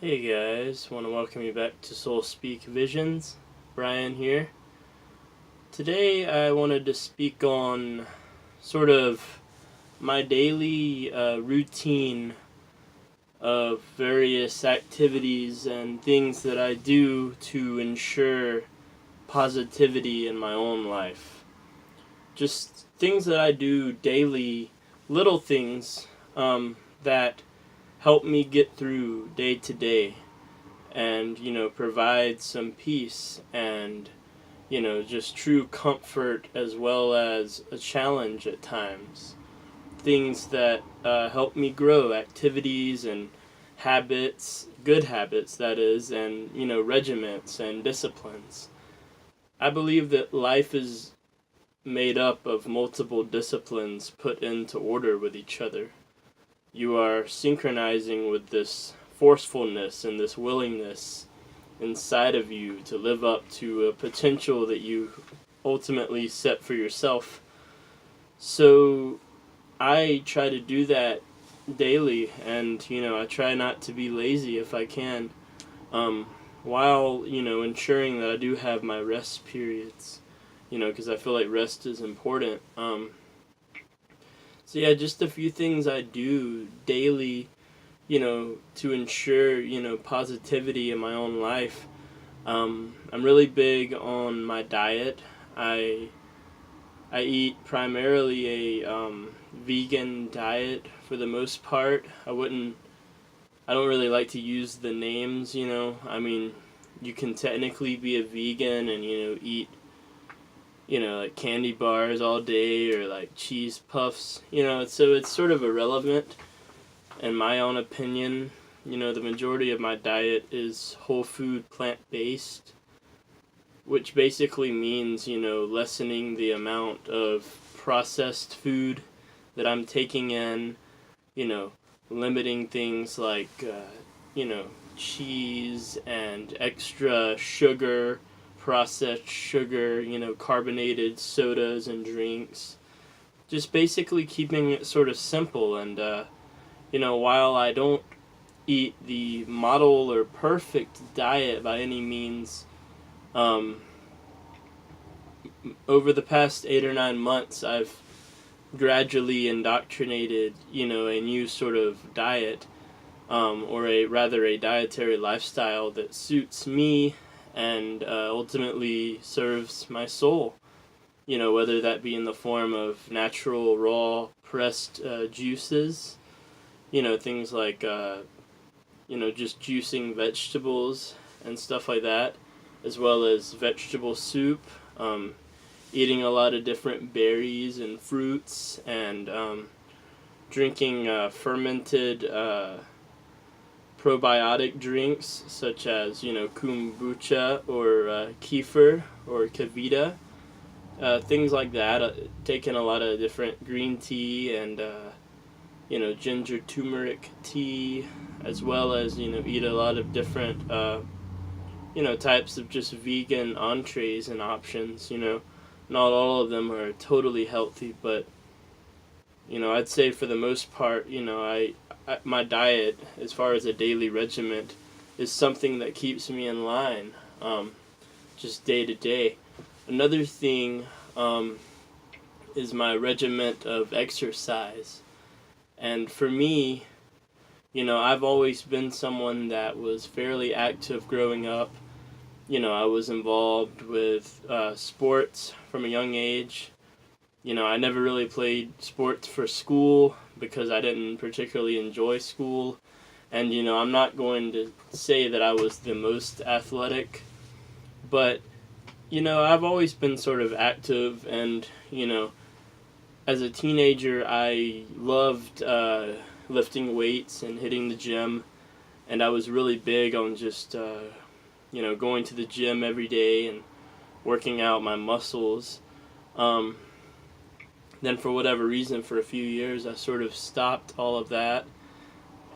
Hey guys, want to welcome you back to Soul Speak Visions. Brian here. Today I wanted to speak on sort of my daily routine of various activities and things that I do to ensure positivity in my own life. Just things that I do daily, little things that help me get through day to day and provide some peace and just true comfort as well as a challenge at times. Things that help me grow, activities and habits, good habits that is, and regiments and disciplines. I believe that life is made up of multiple disciplines put into order with each other. You are synchronizing with this forcefulness and this willingness inside of you to live up to a potential that you ultimately set for yourself. So I try to do that daily, and I try not to be lazy if I can, while ensuring that I do have my rest periods, because I feel like rest is important. So yeah, just a few things I do daily, to ensure, positivity in my own life. I'm really big on my diet. I I eat primarily a vegan diet for the most part. I don't really like to use the names, I mean, you can technically be a vegan and, eat, like candy bars all day or like cheese puffs, so it's sort of irrelevant in my own opinion. The majority of my diet is whole food, plant based, which basically means, lessening the amount of processed food that I'm taking in, you know, limiting things like, you know, cheese and extra sugar, processed sugar, carbonated sodas and drinks. Just basically keeping it sort of simple. And, while I don't eat the model or perfect diet by any means, um, over the past 8 or 9 months, I've gradually indoctrinated, a new sort of diet, or a dietary lifestyle that suits me and ultimately serves my soul. Whether that be in the form of natural, raw, pressed juices, things like, just juicing vegetables and stuff like that, as well as vegetable soup, eating a lot of different berries and fruits, and drinking fermented probiotic drinks such as kombucha or kefir or kavita, things like that. Taking a lot of different green tea and ginger turmeric tea, as well as eat a lot of different types of just vegan entrees and options. Not all of them are totally healthy, but I'd say for the most part, my diet, as far as a daily regiment, is something that keeps me in line, just day to day. Another thing is my regiment of exercise, and for me, I've always been someone that was fairly active growing up. I was involved with sports from a young age. I never really played sports for school because I didn't particularly enjoy school. And, I'm not going to say that I was the most athletic, but, I've always been sort of active. And, as a teenager, I loved lifting weights and hitting the gym. And I was really big on just, going to the gym every day and working out my muscles. Then for whatever reason, for a few years, I sort of stopped all of that.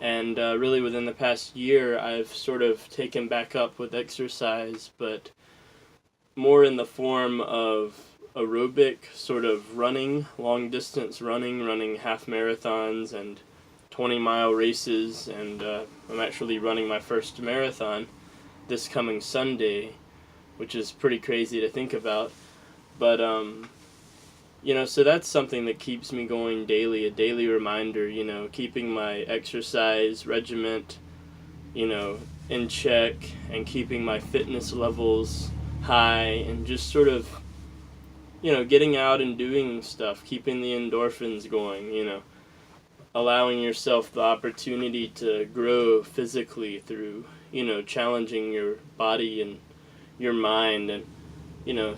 And really within the past year, I've sort of taken back up with exercise, but more in the form of aerobic, sort of running, long distance running half marathons and 20-mile races, and I'm actually running my first marathon this coming Sunday, which is pretty crazy to think about. But so that's something that keeps me going daily, a daily reminder, keeping my exercise regiment, in check, and keeping my fitness levels high, and just sort of, getting out and doing stuff, keeping the endorphins going, allowing yourself the opportunity to grow physically through, challenging your body and your mind. And,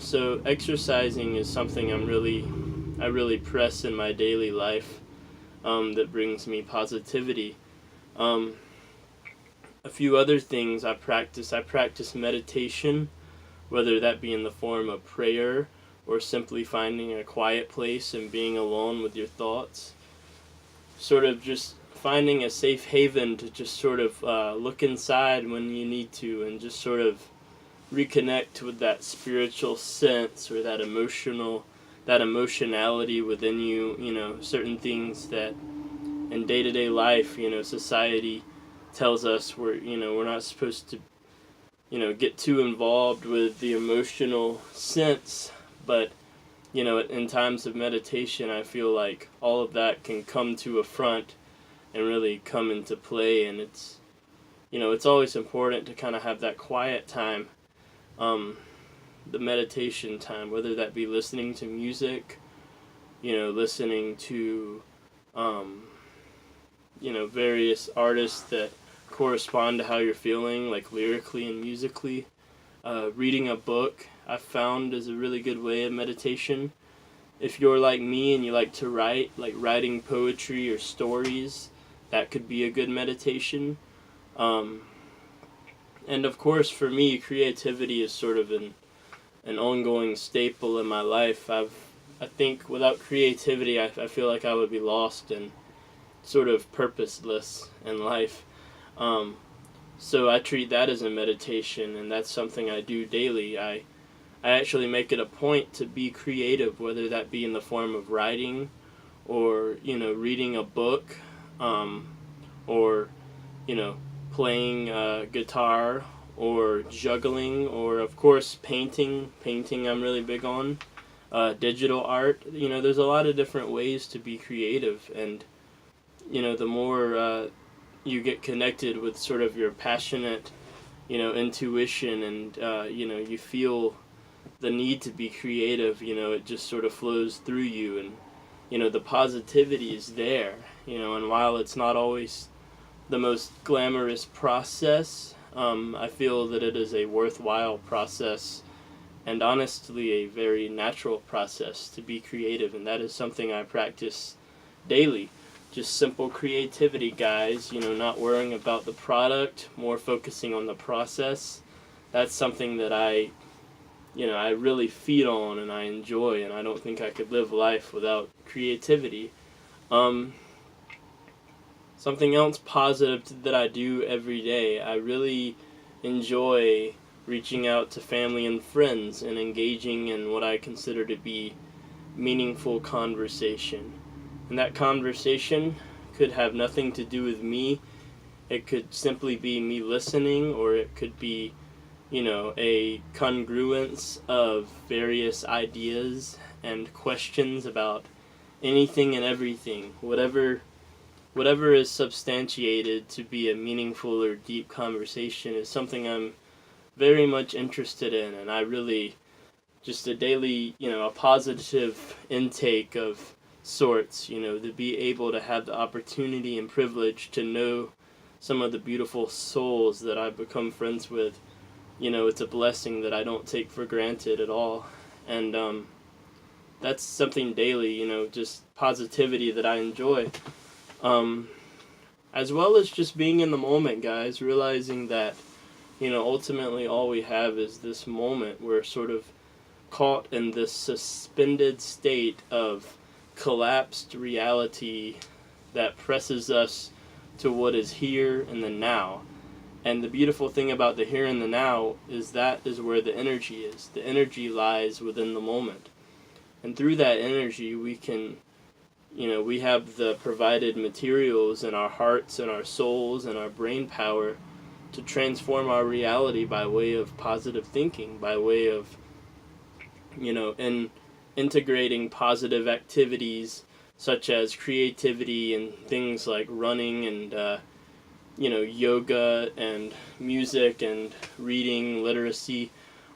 so exercising is something I really press in my daily life, that brings me positivity. A few other things I practice meditation, whether that be in the form of prayer or simply finding a quiet place and being alone with your thoughts. Sort of just finding a safe haven to just sort of look inside when you need to, and just sort of reconnect with that spiritual sense or that emotionality within you, certain things that in day-to-day life, society tells us we're not supposed to, get too involved with the emotional sense. But, in times of meditation, I feel like all of that can come to a front and really come into play. And it's always important to kind of have that quiet time, the meditation time, whether that be listening to music, listening to, various artists that correspond to how you're feeling, like lyrically and musically. Reading a book, I've found, is a really good way of meditation. If you're like me and you like to write, like writing poetry or stories, that could be a good meditation. And of course, for me, creativity is sort of an ongoing staple in my life. I think without creativity, I feel like I would be lost and sort of purposeless in life. So I treat that as a meditation, and that's something I do daily. I actually make it a point to be creative, whether that be in the form of writing or, reading a book, or, playing guitar or juggling, or of course painting. Painting I'm really big on. Digital art. There's a lot of different ways to be creative, and, the more you get connected with sort of your passionate, intuition, and, you feel the need to be creative, it just sort of flows through you, and, the positivity is there, and while it's not always the most glamorous process, I feel that it is a worthwhile process, and honestly a very natural process to be creative, and that is something I practice daily. Just simple creativity, guys, not worrying about the product, more focusing on the process. That's something that I really feed on and I enjoy, and I don't think I could live life without creativity. Something else positive that I do every day, I really enjoy reaching out to family and friends and engaging in what I consider to be meaningful conversation. And that conversation could have nothing to do with me. It could simply be me listening, or it could be, a congruence of various ideas and questions about anything and everything. Whatever is substantiated to be a meaningful or deep conversation is something I'm very much interested in, and I really just a daily, a positive intake of sorts, to be able to have the opportunity and privilege to know some of the beautiful souls that I've become friends with. It's a blessing that I don't take for granted at all. And that's something daily, just positivity that I enjoy. As well as just being in the moment, guys, realizing that, ultimately all we have is this moment. We're sort of caught in this suspended state of collapsed reality that presses us to what is here and the now. And the beautiful thing about the here and the now is that is where the energy is. The energy lies within the moment. And through that energy, we can we have the provided materials in our hearts and our souls and our brain power to transform our reality by way of positive thinking, by way of, integrating positive activities such as creativity and things like running and, yoga and music and reading, literacy,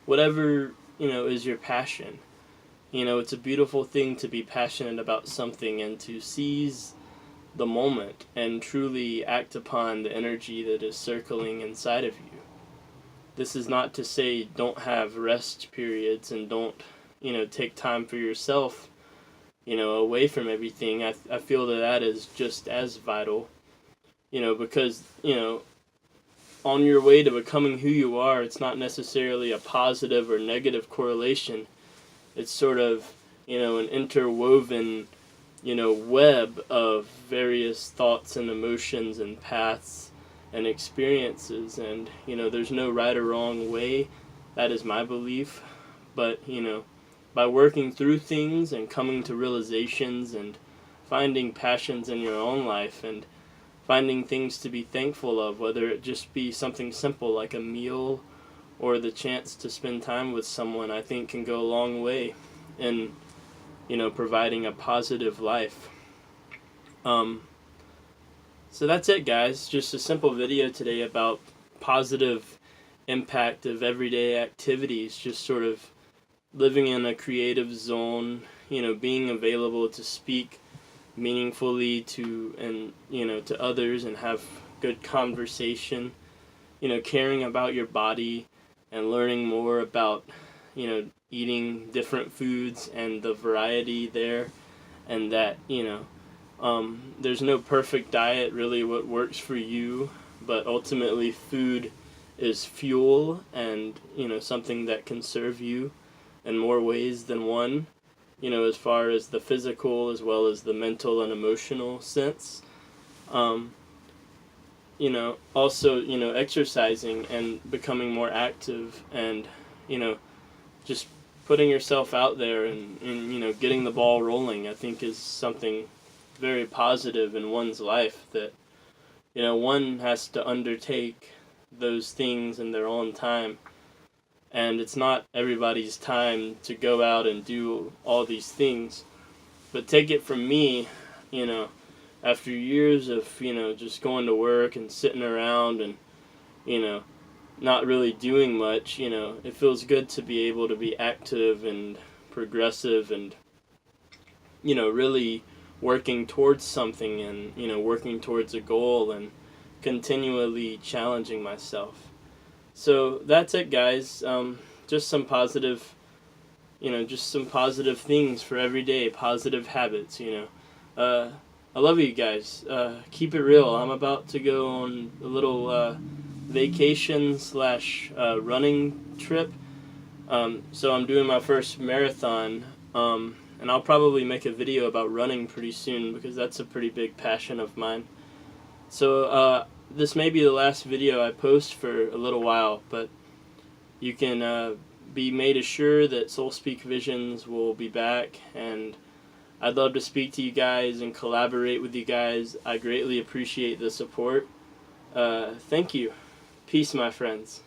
whatever, is your passion. It's a beautiful thing to be passionate about something and to seize the moment and truly act upon the energy that is circling inside of you. This is not to say don't have rest periods and don't, take time for yourself, away from everything. I feel that is just as vital, because, on your way to becoming who you are, it's not necessarily a positive or negative correlation. It's sort of, an interwoven, web of various thoughts and emotions and paths and experiences. And, there's no right or wrong way. That is my belief. But, by working through things and coming to realizations and finding passions in your own life and finding things to be thankful of, whether it just be something simple like a meal or the chance to spend time with someone, I think can go a long way in, providing a positive life. So that's it, guys. Just a simple video today about positive impact of everyday activities, just sort of living in a creative zone, being available to speak meaningfully to others and have good conversation, caring about your body and learning more about, eating different foods and the variety there, and that, there's no perfect diet, really what works for you, but ultimately food is fuel and, something that can serve you in more ways than one, as far as the physical as well as the mental and emotional sense. Also, exercising and becoming more active and, just putting yourself out there and getting the ball rolling, I think is something very positive in one's life that, one has to undertake those things in their own time. And it's not everybody's time to go out and do all these things. But take it from me, after years of, just going to work and sitting around and, not really doing much, it feels good to be able to be active and progressive and, really working towards something and, working towards a goal and continually challenging myself. So that's it, guys. Just some positive, things for every day, positive habits, I love you guys. Keep it real. I'm about to go on a little vacation / running trip. So I'm doing my first marathon, and I'll probably make a video about running pretty soon because that's a pretty big passion of mine. So this may be the last video I post for a little while, but you can be made assured that Soul Speak Visions will be back, and I'd love to speak to you guys and collaborate with you guys. I greatly appreciate the support. Thank you. Peace, my friends.